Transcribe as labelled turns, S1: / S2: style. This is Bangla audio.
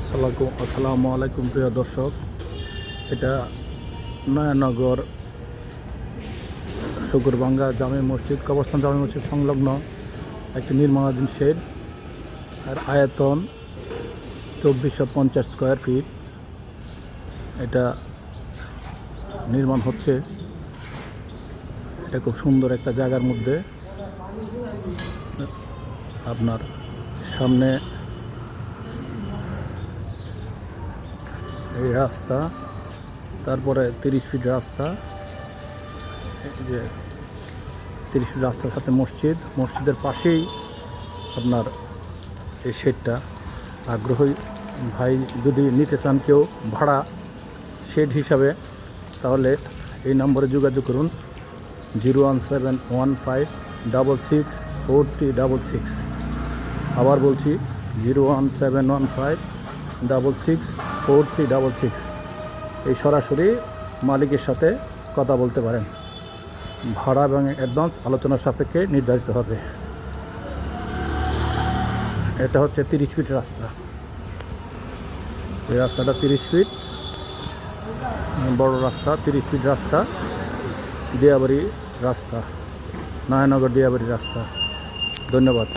S1: আসসালামু আলাইকুম প্রিয় দর্শক। এটা নয়ানগর শুকুরবাঙ্গা জামে মসজিদ, কবরস্থান জামে মসজিদ সংলগ্ন একটি নির্মাণাধীন শেড। আর আয়তন 2450 স্কোয়ার ফিট। এটা নির্মাণ হচ্ছে। এটা খুব সুন্দর একটা জায়গার মধ্যে। আপনার সামনে এই রাস্তা, তারপরে 30 ফিট রাস্তা, যে 30 ফিট রাস্তার সাথে মসজিদের পাশেই আপনার এই শেডটা। আগ্রহী ভাই যদি নিতে চান কেউ ভাড়া শেড হিসাবে, তাহলে এই নম্বরে যোগাযোগ করুন 01715664366। আবার বলছি 01715664366। এই সরাসরি মালিকের সাথে কথা বলতে পারেন। ভাড়া এবং অ্যাডভান্স আলোচনা সাপেক্ষে নির্ধারিত হবে। এটা হচ্ছে 30 ফিট রাস্তা। এই রাস্তাটা 30 ফিট, বড় রাস্তা, 30 ফিট রাস্তা, দিয়াবাড়ি রাস্তা, নয়ানগর দিয়াবাড়ি রাস্তা। ধন্যবাদ।